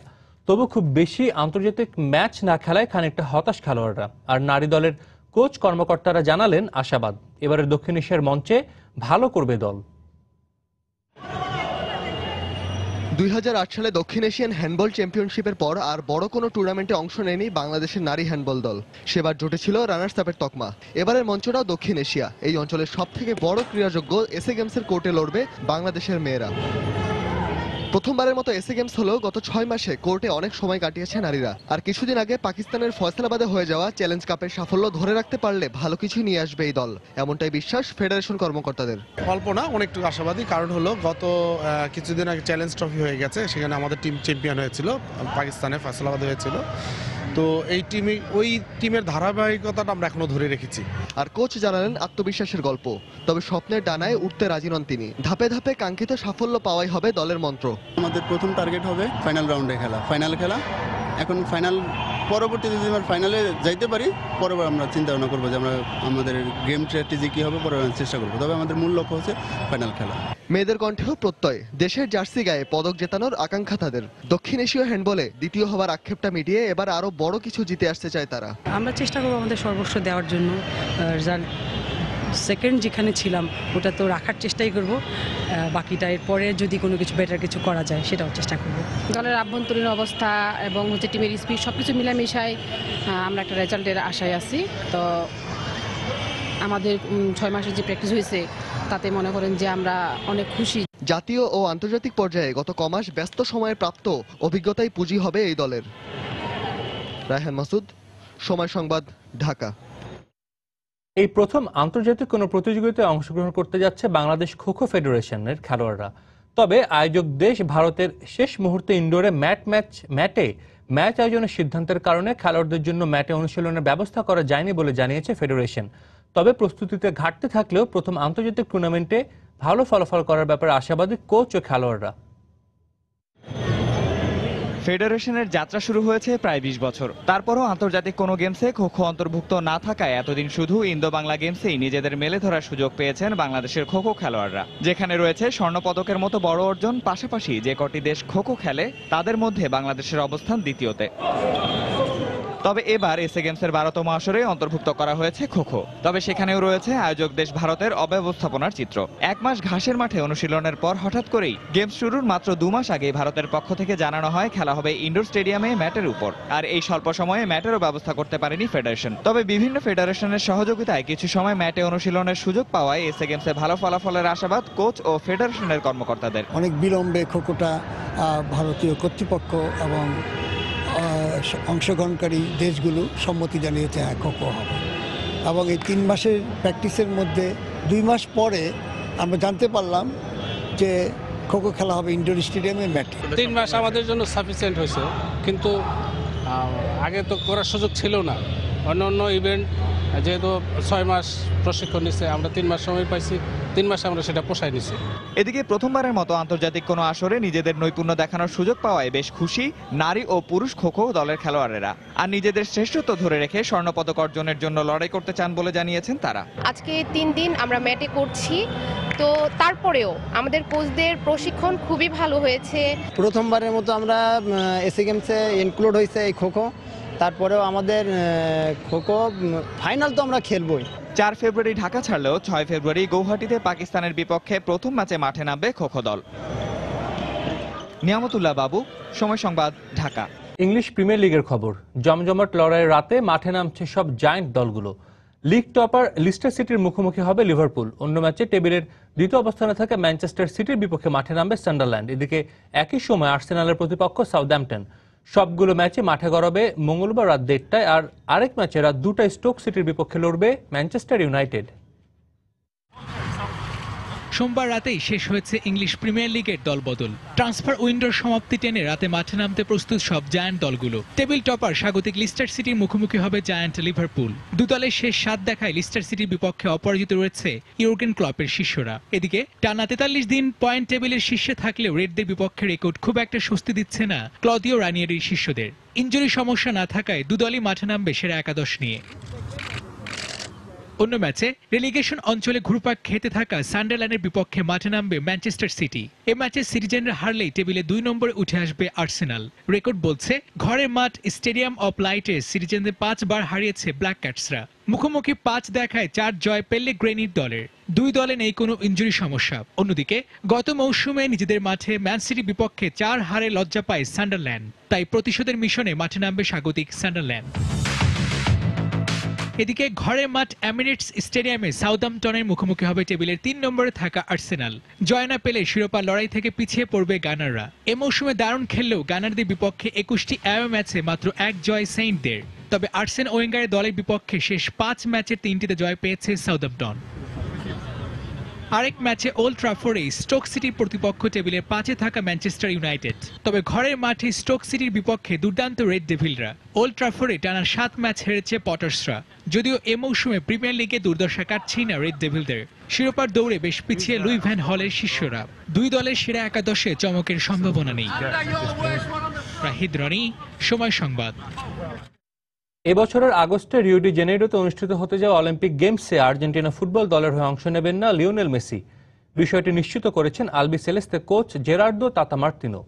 তবু খুব বেশি আন্তর্জাতিক ম্যাচ না খেলায় খানিকটা হতাশ খেলোয়াড়রা। আর নারী দলের কোচ কর্মকর্তারা জানালেন আশাবাদ, এবারের দক্ষিণ এশিয়ার মঞ্চে ভালো করবে দল। 2008 সালে দক্ষিণ এশিয়ান হ্যান্ডবল চ্যাম্পিয়নশিপের পর আর বড় কোনো টুর্নামেন্টে অংশ নেয়নি বাংলাদেশের নারী হ্যান্ডবল দল। সেবার জুটেছিল রানার্স আপের তকমা। এবারের মঞ্চটাও দক্ষিণ এশিয়া। এই অঞ্চলের সবথেকে বড় ক্রীড়াযোগ্য এসএ গেমসের কোর্টে লড়বে বাংলাদেশের মেয়েরা। প্রথমবারের মতো এসএ গেমস হলেও গত 6 মাসে কোর্টে অনেক সময় কাটিয়েছে নারীরা। আর কিছুদিন আগে পাকিস্তানের ফয়সালাবাদে হয়ে যাওয়া চ্যালেঞ্জ কাপের সাফল্য ধরে রাখতে পারলে ভালো কিছু নিয়ে আসবে এই দল, এমনটাই বিশ্বাস ফেডারেশন কর্মকর্তাদের। অল্প না, অনেকটু আশাবাদী। কারণ হলো গত কিছুদিন আগে চ্যালেঞ্জ ট্রফি হয়ে গেছে, সেখানে আমাদের টিম চ্যাম্পিয়ন হয়েছিল, পাকিস্তানে ফয়সালাবাদে হয়েছিল। তো এই টিমের ধারাবাহিকতাটা আমরা এখনো ধরে রেখেছি। আর কোচ জানালেন আত্মবিশ্বাসের গল্প। তবে স্বপ্নের ডানায় উঠতে রাজি নন তিনি। ধাপে ধাপে কাঙ্ক্ষিত সাফল্য পাওয়াই হবে দলের মন্ত্র। আমাদের প্রথম টার্গেট হবে ফাইনাল রাউন্ডে ফাইনাল খেলা। এখন ফাইনাল পরবর্তীতে যদি আমরা ফাইনালে যাইতে পারি, পরবার আমরা চিন্তা ভাবনা করবো যে আমরা আমাদের গেম স্ট্র্যাটেজি কী হবে পরে চেষ্টা করবো। তবে আমাদের মূল লক্ষ্য হচ্ছে ফাইনাল খেলা। মেয়েদের কণ্ঠেও প্রত্যয়। দেশের জার্সি গায়ে পদক জেতানোর আকাঙ্ক্ষা তাদের। দক্ষিণ এশীয় হ্যান্ডবলে দ্বিতীয় হওয়ার আক্ষেপটা মিটিয়ে এবার আরো বড় কিছু জিতে আসতে চায় তারা। আমরা চেষ্টা করবো আমাদের সর্বস্ব দেওয়ার জন্য। সেকেন্ড যেখানে ছিলাম ওটা তো রাখার চেষ্টাই করব, বাকিটা এরপরে যদি কোনো কিছু বেটার কিছু করা যায় সেটাও চেষ্টা করব। দলের আভ্যন্তরীণ অবস্থা এবং টিমের স্পিড সব কিছু মিলামিশায় আমরা একটা রেজাল্টের আশায় আছি। তো আমাদের 6 মাসের যে প্র্যাকটিস হয়েছে তাতে মনে করেন যে আমরা অনেক খুশি। জাতীয় ও আন্তর্জাতিক পর্যায়ে গত কমাস ব্যস্ত সময়ে প্রাপ্ত অভিজ্ঞতাই পুঁজি হবে এই দলের। রায়হান মাসুদ, সময় সংবাদ, ঢাকা। এই প্রথম আন্তর্জাতিক কোনো প্রতিযোগিতায় অংশগ্রহণ করতে যাচ্ছে বাংলাদেশ খো-খো ফেডারেশনের খেলোয়াড়রা। তবে আয়োজক দেশ ভারতের শেষ মুহূর্তে ইনডোরে ম্যাটে ম্যাচ আয়োজনের সিদ্ধান্তের কারণে খেলোয়াড়দের জন্য ম্যাটে অনুশীলনের ব্যবস্থা করা যায়নি বলে জানিয়েছে ফেডারেশন। তবে প্রস্তুতিতে ঘাটতি থাকলেও প্রথম আন্তর্জাতিক টুর্নামেন্টে ভালো ফলাফল করার ব্যাপারে আশাবাদী কোচ ও খেলোয়াড়রা। ফেডারেশনের যাত্রা শুরু হয়েছে প্রায় 20 বছর, তারপরও আন্তর্জাতিক কোনো গেমসে খো-খো অন্তর্ভুক্ত না থাকায় এতদিন শুধু ইন্দো বাংলা গেমসেই নিজেদের মেলে ধরার সুযোগ পেয়েছেন বাংলাদেশের খো-খো খেলোয়াড়রা, যেখানে রয়েছে স্বর্ণপদকের মতো বড় অর্জন। পাশাপাশি যে কটি দেশ খো-খো খেলে তাদের মধ্যে বাংলাদেশের অবস্থান দ্বিতীয়তে। তবে এবার এসএ গেমসের 12তম আসরে অন্তর্ভুক্ত করা হয়েছে খো-খো। তবে সেখানেও রয়েছে আয়োজক দেশ ভারতের অব্যবস্থাপনার চিত্র। 1 মাস ঘাসের মাঠে অনুশীলনের পর হঠাৎ করেই গেমস শুরুর মাত্র 2 মাস আগে ভারতের পক্ষ থেকে জানানো হয় খেলা হবে ইনডোর স্টেডিয়ামে ম্যাটের উপর। আর এই স্বল্প সময়ে ম্যাটেরও ব্যবস্থা করতে পারেনি ফেডারেশন। তবে বিভিন্ন ফেডারেশনের সহযোগিতায় কিছু সময় ম্যাটে অনুশীলনের সুযোগ পাওয়ায় এসএ গেমসে ভালো ফলাফলের আশাবাদ কোচ ও ফেডারেশনের কর্মকর্তাদের। অনেক বিলম্বে খোখোটা ভারতীয় কর্তৃপক্ষ এবং অংশগ্রহণকারী দেশগুলো সম্মতি জানিয়েছে হ্যাঁ খোখো হবে, এবং এই 3 মাসের প্র্যাকটিসের মধ্যে 2 মাস পরে আমরা জানতে পারলাম যে খোখো খেলা হবে ইনডোর স্টেডিয়ামে ম্যাটে। 3 মাস আমাদের জন্য সাফিসিয়েন্ট হয়েছে, কিন্তু আগে তো করার সুযোগ ছিল না। অন্য ইভেন্ট যেহেতু 6 মাস প্রশিক্ষণ নিচ্ছে, আমরা 3 মাস সময় পাইছি, 3 মাসে আমরা সেটা পোষায় নিছি। এদিকে প্রথমবারের মতো আন্তর্জাতিক কোনো আসরে নিজেদের নৈপুণ্য দেখানোর সুযোগ পাওয়ায় বেশ খুশি নারী ও পুরুষ খো-খো দলের খেলোয়াড়েরা। আর নিজেদের শ্রেষ্ঠত্ব ধরে রেখে স্বর্ণপদক অর্জনের জন্য লড়াই করতে চান বলে জানিয়েছেন তারা। আজকে 3 দিন আমরা ম্যাটে করছি, তো তারপরেও আমাদের কোচদের প্রশিক্ষণ খুবই ভালো হয়েছে। প্রথমবারের মতো আমরা এসএ গেমসে ইনক্লুড হয়েছে এই খো-খো, তারপরেও আমাদের খো-খো ফাইনাল তো আমরা খেলবই। 4 ফেব্রুয়ারি ঢাকা ছাড়লেও 6 ফেব্রুয়ারি গৌহাটিতে পাকিস্তানের বিপক্ষে প্রথম ম্যাচে মাঠে নামবে খো-খো দল। নিয়ামতুল্লাহ বাবু, সময় সংবাদ, ঢাকা। ইংলিশ প্রিমিয়ার লিগের খবর। জমজমাট লড়াইয়ের রাতে মাঠে নামছে সব জায়ান্ট দলগুলো। লিগ টপার লিস্টার সিটির মুখোমুখি হবে লিভারপুল। অন্য ম্যাচে টেবিলের দ্বিতীয় অবস্থানে থাকা ম্যানচেস্টার সিটির বিপক্ষে মাঠে নামবে সান্ডারল্যান্ড। এদিকে একই সময় আর্সেনালের প্রতিপক্ষ সাউথহ্যাম্পটন। সবগুলো ম্যাচে মাঠে গড়াবে মঙ্গলবার রাত 1টায়, আর আরেক ম্যাচে রাত 2টায় স্টোক সিটির বিপক্ষে লড়বে ম্যানচেস্টার ইউনাইটেড। সোমবার রাতেই শেষ হয়েছে ইংলিশ প্রিমিয়ার লিগের দলবদল। ট্রান্সফার উইন্ডোর সমাপ্তি টেনে রাতে মাঠে নামতে প্রস্তুত সব জায়ান্ট দলগুলো। টেবিল টপার স্বাগতিক লিস্টার সিটির মুখোমুখি হবে জায়ান্ট লিভারপুল। দু দলের শেষ 7 দেখায় লিস্টার সিটির বিপক্ষে অপরাজিত রয়েছে ইয়র্গেন ক্লপের শিষ্যরা। এদিকে টানা 43 দিন পয়েন্ট টেবিলের শীর্ষে থাকলেও রেডদের বিপক্ষে রেকর্ড খুব একটা স্বস্তি দিচ্ছে না ক্লদিও রানিয়েরির শিষ্যদের। ইনজুরি সমস্যা না থাকায় দুদলই মাঠে নামবে সেরা একাদশ নিয়ে। অন্য ম্যাচে রেলিগেশন অঞ্চলে ঘুরপাক খেতে থাকা সান্ডারল্যান্ডের বিপক্ষে মাঠে নামবে ম্যানচেস্টার সিটি। এ ম্যাচে সিটিজেনরা হারলেই টেবিলে 2 নম্বরে উঠে আসবে আর্সেনাল। রেকর্ড বলছে ঘরের মাঠ স্টেডিয়াম অফ লাইটে সিটিজেনদের 5 বার হারিয়েছে ব্ল্যাক ক্যাটসরা। মুখোমুখি 5 দেখায় 4 জয় পেল্লেগ্রিনির দলের। 2 দলে নেই কোনো ইনজুরি সমস্যা। অন্যদিকে গত মৌসুমে নিজেদের মাঠে ম্যান সিটির বিপক্ষে 4 হারে লজ্জা পায় সান্ডারল্যান্ড। তাই প্রতিশোধের মিশনে মাঠে নামবে স্বাগতিক সান্ডারল্যান্ড। এদিকে ঘরের মাঠ এমিরেটস স্টেডিয়ামে সাউথহ্যাম্পটনের মুখোমুখি হবে টেবিলের 3 নম্বরে থাকা আর্সেনাল। জয় না পেলে শিরোপা লড়াই থেকে পিছিয়ে পড়বে গানাররা। এ মৌসুমে দারুণ খেললেও গানারদের বিপক্ষে 21টি অ্যাওয়ে ম্যাচে মাত্র 1 জয় সেইন্টদের। তবে আর্সেন ওয়েঙ্গারের দলের বিপক্ষে শেষ 5 ম্যাচের 3টিতে জয় পেয়েছে সাউথহ্যাম্পটন। আরেক ম্যাচে ওল্ড ট্রাফোর্ডে স্টোক সিটির প্রতিপক্ষ টেবিলের 5-এ থাকা ম্যানচেস্টার ইউনাইটেড। তবে ঘরের মাঠে স্টোক সিটির বিপক্ষে দুর্দান্ত রেড ডেভিলরা। ওল্ড ট্রাফোর্ডে টানা 7 ম্যাচ হেরেছে পটার্সরা। যদিও এ মৌসুমে প্রিমিয়ার লিগে দুর্দশা কাটছেই না রেড ডেভিলদের। শিরোপার দৌড়ে বেশ পিছিয়ে লুই ভ্যান হলের শিষ্যরা। 2 দলের সেরা একাদশে চমকের সম্ভাবনা নেই। রাহিদ রনি, সময় সংবাদ। এবছরের আগস্টে রিও ডি জেনেইরোতে অনুষ্ঠিত হতে যাওয়া অলিম্পিক গেমসে আর্জেন্টিনা ফুটবল দলের হয়ে অংশ নেবেন না লিওনেল মেসি। বিষয়টি নিশ্চিত করেছেন আলবি সেলেস্তে কোচ জেরার্দো তাতা মার্তিনো।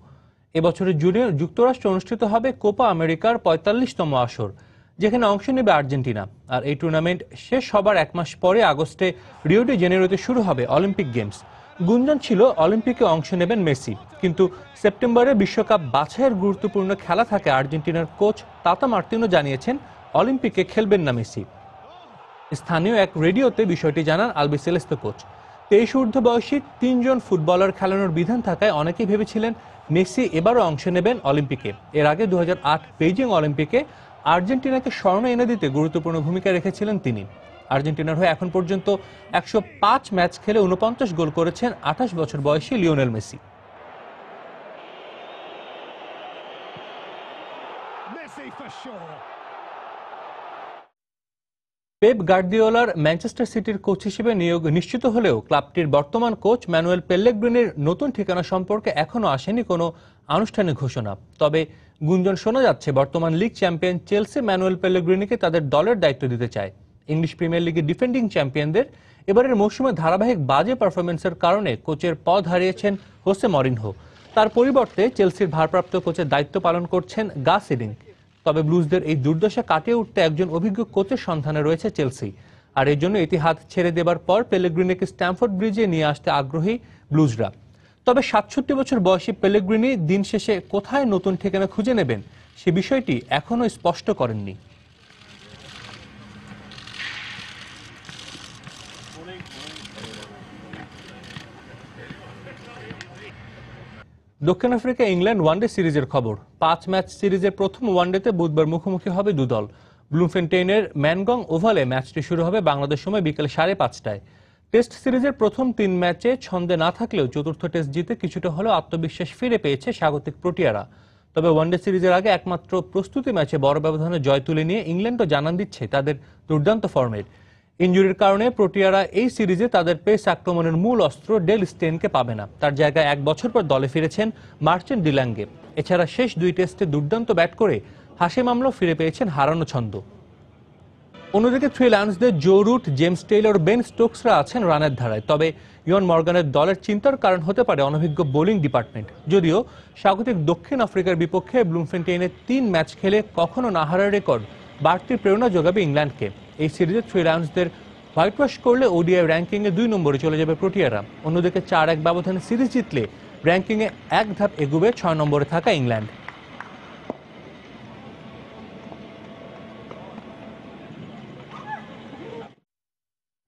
এবছরের জুনে যুক্তরাষ্ট্রে অনুষ্ঠিত হবে কোপা আমেরিকার 45তম আসর, যেখানে অংশ নেবে আর্জেন্টিনা। আর এই টুর্নামেন্ট শেষ হবার 1 মাস পরে আগস্টে রিও ডি জেনেইরোতে শুরু হবে অলিম্পিক গেমস। গুঞ্জন ছিল অলিম্পিকে অংশ নেবেন মেসি, কিন্তু সেপ্টেম্বরে বিশ্বকাপ বাছাইয়ের গুরুত্বপূর্ণ খেলা থাকে আর্জেন্টিনার কোচ তাতা মার্তিনো জানিয়েছেন অলিম্পিকে খেলবেন না মেসি। স্থানীয় এক রেডিওতে বিষয়টি জানান আলবিসেলেস্তে কোচ। 23 ঊর্ধ্ব বয়সী 3 জন ফুটবলার খেলানোর বিধান থাকায় অনেকেই ভেবেছিলেন মেসি এবারও অংশ নেবেন অলিম্পিকে। এর আগে 2008 বেইজিং অলিম্পিকে আর্জেন্টিনাকে স্বর্ণ এনে দিতে গুরুত্বপূর্ণ ভূমিকা রেখেছিলেন তিনি। আর্জেন্টিনার হয়ে এখন পর্যন্ত 105 ম্যাচ খেলে 49 গোল করেছেন 28 বছর বয়সী লিওনেল মেসি। পেপ গার্দিওলার ম্যানচেস্টার সিটির কোচ হিসেবে নিয়োগ নিশ্চিত হলেও ক্লাবটির বর্তমান কোচ ম্যানুয়েল পেল্লেগ্রিনির নতুন ঠিকানা সম্পর্কে এখনও আসেনি কোনো আনুষ্ঠানিক ঘোষণা। তবে গুঞ্জন শোনা যাচ্ছে বর্তমান লিগ চ্যাম্পিয়ন চেলসি ম্যানুয়েল পেল্লেগ্রিনিকে তাদের দলের দায়িত্ব দিতে চায়। ইংলিশ প্রিমিয়ার লিগের ডিফেন্ডিং চ্যাম্পিয়নদের এবারের মৌসুমে ধারাবাহিক বাজে পারফরমেন্সের কারণে কোচের পদ হারিয়েছেন হোসে মরিনহো। তার পরিবর্তে চেলসির ভারপ্রাপ্ত কোচের দায়িত্ব পালন করছেন গাস হিডিঙ্ক। তবে ব্লুজদের এই দুর্দশা কাটিয়ে উঠতে একজন অভিজ্ঞ কোচের সন্ধানে রয়েছে চেলসি। আর এর জন্য ইতিহাদ ছেড়ে দেবার পর পেলেগ্রিনিকে স্ট্যামফোর্ড ব্রিজে নিয়ে আসতে আগ্রহী ব্লুজরা। তবে 67 বছর বয়সী পেলেগ্রিনি দিন শেষে কোথায় নতুন ঠিকানা খুঁজে নেবেন সে বিষয়টি এখনও স্পষ্ট করেননি। দক্ষিণ আফ্রিকা ইংল্যান্ড ওয়ানডে সিরিজের খবর। 5 ম্যাচ সিরিজের প্রথম ওয়ানডেতে বুধবার মুখোমুখি হবে দুদল। ব্লুমফেন্টেইনের ম্যানগং ওভালে ম্যাচটি শুরু হবে বাংলাদেশ সময় বিকেল 5:30টায়। টেস্ট সিরিজের প্রথম 3 ম্যাচে ছন্দে না থাকলেও চতুর্থ টেস্ট জিতে কিছুটা হলেও আত্মবিশ্বাস ফিরে পেয়েছে স্বাগতিক প্রোটিয়ারা। তবে ওয়ানডে সিরিজের আগে একমাত্র প্রস্তুতি ম্যাচে বড় ব্যবধানে জয় তুলে নিয়ে ইংল্যান্ডও জানান দিচ্ছে তাদের দুর্দান্ত ফর্মের। ইনজুরির কারণে প্রোটিয়ারা এই সিরিজে তাদের পেস আক্রমণের মূল অস্ত্র ডেল স্টেনকে পাবে না। তার জায়গায় 1 বছর পর দলে ফিরেছেন মার্চেন্ট ডিল্যাঙ্গে। এছাড়া শেষ 2 টেস্টে দুর্দান্ত ব্যাট করে হাশেম আমলাও ফিরে পেয়েছেন হারানো ছন্দ। অন্যদিকে 3 লায়ন্সদের Joe Root, James Taylor, Ben স্টোকসরা আছেন রানের ধারায়। তবে ইয়ন মর্গানের দলের চিন্তার কারণ হতে পারে অনভিজ্ঞ বোলিং ডিপার্টমেন্ট। যদিও স্বাগতিক দক্ষিণ আফ্রিকার বিপক্ষে ব্লুমফেন্টেইনে 3 ম্যাচ খেলে কখনো না হারার রেকর্ড বাড়তি প্রেরণা যোগাবে ইংল্যান্ডকে। এই সিরিজে 3 লায়ন্সদের হোয়াইট ওয়াশ করলে ওডিআই র্যাঙ্কিংয়ে 2 নম্বরে চলে যাবে প্রোটিয়ারা। অন্যদিকে 4-1 ব্যবধানে সিরিজ জিতলে র্যাঙ্কিংয়ে 1 ধাপ এগুবে 6 নম্বরে থাকা ইংল্যান্ড।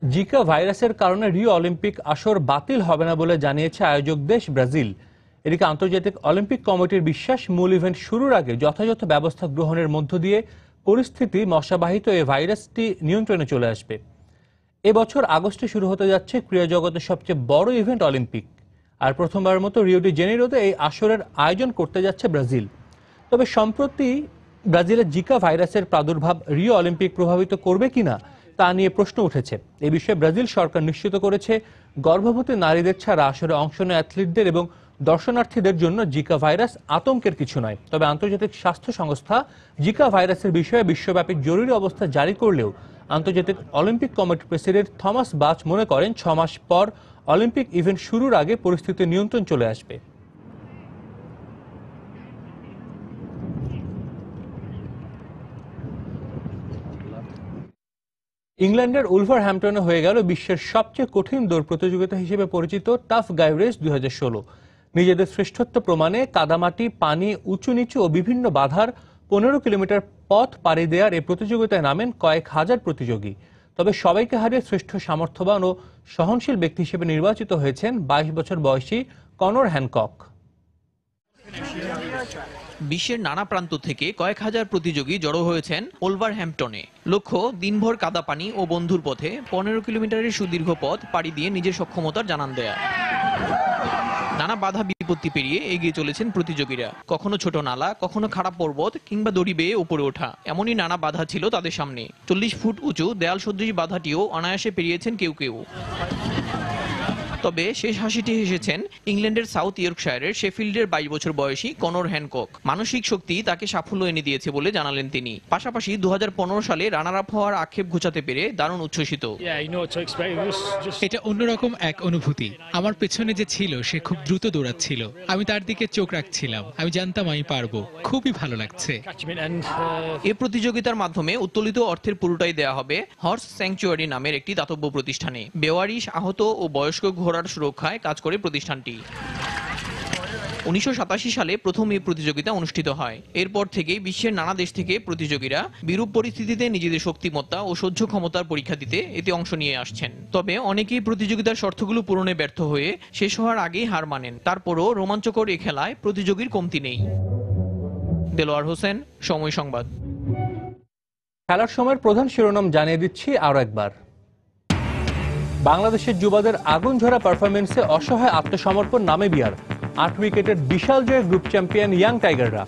জিকা ভাইরাসের কারণে রিও অলিম্পিক আসর বাতিল হবে না বলে জানিয়েছে আয়োজক দেশ ব্রাজিল। এদিকে আন্তর্জাতিক অলিম্পিক কমিটির বিশ্বাস মূল ইভেন্ট শুরুর আগে যথাযথ ব্যবস্থা গ্রহণের মধ্য দিয়ে পরিস্থিতি মশাবাহিত এই ভাইরাসটি নিয়ন্ত্রণে চলে আসবে। এবছর আগস্টে শুরু হতে যাচ্ছে ক্রীড়া জগতের সবচেয়ে বড় ইভেন্ট অলিম্পিক। আর প্রথমবারের মতো রিও ডি জেনেরোতে এই আসরের আয়োজন করতে যাচ্ছে ব্রাজিল। তবে সম্প্রতি ব্রাজিলের জিকা ভাইরাসের প্রাদুর্ভাব রিও অলিম্পিক প্রভাবিত করবে কিনা তা নিয়ে প্রশ্ন উঠেছে। এ বিষয়ে ব্রাজিল সরকার নিশ্চিত করেছে গর্ভবতী নারীদের ছাড়া আসরে অংশ নেয় অ্যাথলিটদের এবং দর্শনার্থীদের জন্য জিকা ভাইরাস আতঙ্কের কিছু নয়। তবে আন্তর্জাতিক স্বাস্থ্য সংস্থা জিকা ভাইরাসের বিষয়ে বিশ্বব্যাপী জরুরি অবস্থা জারি করলেও আন্তর্জাতিক অলিম্পিক কমিটির প্রেসিডেন্ট থমাস বাচ মনে করেন 6 মাস পর অলিম্পিক ইভেন্ট শুরুর আগে পরিস্থিতি নিয়ন্ত্রণ চলে আসবে। ইংল্যান্ডের উলভারহ্যাম্পটনে হয়ে গেল বিশ্বের সবচেয়ে কঠিন দৌড় প্রতিযোগিতা হিসেবে পরিচিত টাফ গাই রেস 2016। নিজেদের শ্রেষ্ঠত্ব প্রমাণে কাদামাটি, পানি, উঁচু নিচু ও বিভিন্ন বাধার 15 কিলোমিটার পথ পাড়ি দেওয়ার এই প্রতিযোগিতায় নামেন কয়েক হাজার প্রতিযোগী। তবে সবাইকে হারিয়ে শ্রেষ্ঠ সামর্থ্যবান ও সহনশীল ব্যক্তি হিসেবে নির্বাচিত হয়েছেন 22 বছর বয়সী কনর হ্যানকক। বিশ্বের নানা প্রান্ত থেকে কয়েক হাজার প্রতিযোগী জড়ো হয়েছেন ওলভারহ্যাম্পটনে। লক্ষ্য দিনভর কাদা পানি ও বন্ধুর পথে 15 কিলোমিটারের সুদীর্ঘ পথ পাড়ি দিয়ে নিজের সক্ষমতার জানান দেয়া। নানা বাধা বিপত্তি পেরিয়ে এগিয়ে চলেছেন প্রতিযোগীরা। কখনো ছোট নালা, কখনো খারাপ পর্বত কিংবা দড়ি বেয়ে উপরে ওঠা, এমনই নানা বাধা ছিল তাদের সামনে। 40 ফুট উঁচু দেয়াল সদৃশ বাধাটিও অনায়াসে পেরিয়েছেন কেউ কেউ। তবে শেষ হাসিটি হেসেছেন ইংল্যান্ডের সাউথ ইয়র্কশায়ারের শেফিল্ডের 22 বছর বয়সী কনর হ্যানকক। মানসিক শক্তি তাকে সাফল্য এনে দিয়েছে বলে জানালেন তিনি। পাশাপাশি 2015 সালে রানার আপ হওয়ার আক্ষেপ ঘোচাতে পেরে দারুণ উচ্ছ্বসিত। এটা অন্যরকম এক অনুভূতি। আমার পেছনে যে ছিল সে খুব দ্রুত দৌড়াচ্ছিল, আমি তার দিকে চোখ রাখছিলাম। আমি জানতাম আমি পারবো। খুবই ভালো লাগছে। এ প্রতিযোগিতার মাধ্যমে উত্তোলিত অর্থের পুরোটাই দেয়া হবে হর্স স্যাংচুয়ারি নামের একটি দাতব্য প্রতিষ্ঠানে। বেওয়ারিশ, আহত ও বয়স্ক ঘোড়ার সুরক্ষায় কাজ করে প্রতিষ্ঠানটি। 1987 সালে প্রথম এই প্রতিযোগিতা অনুষ্ঠিত হয়। এরপর থেকেই বিশ্বের নানা দেশ থেকে প্রতিযোগীরা বিরূপ পরিস্থিতিতে নিজেদের শক্তিমত্তা ও সহ্য ক্ষমতার পরীক্ষা দিতে এতে অংশ নিয়ে আসছেন। তবে অনেকেই প্রতিযোগিতার শর্তগুলো পূরণে ব্যর্থ হয়ে শেষ হওয়ার আগেই হার মানেন। তারপরও রোমাঞ্চকর এই খেলায় প্রতিযোগীর কমতি নেই। দেলোয়ার হোসেন, সময় সংবাদ। খেলার সময়ের প্রধান শিরোনাম জানিয়ে দিচ্ছি আরও একবার। বাংলাদেশের যুবাদের আগুন ঝরা পারফরমেন্সে অসহায় আত্মসমর্পণ নামিবিয়ার। 8 উইকেটের বিশাল জয়ে গ্রুপ চ্যাম্পিয়ন ইয়াং টাইগাররা।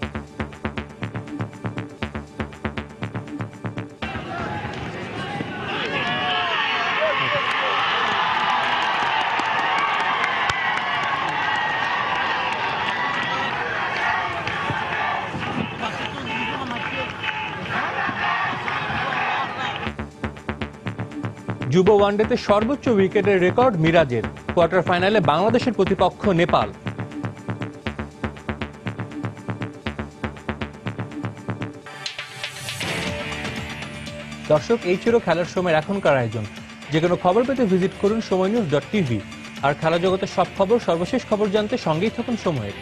যুব ওয়ানডেতে সর্বোচ্চ উইকেটের রেকর্ড মিরাজের। কোয়ার্টার ফাইনালে বাংলাদেশের প্রতিপক্ষ নেপাল। দর্শক, এই ছিল খেলার সময়ের এখনকার আয়োজন। যে কোনো খবর পেতে ভিজিট করুন সময়নিউজ.tv। আর খেলা জগতের সব খবর, সর্বশেষ খবর জানতে সঙ্গেই থাকুন সময়ের।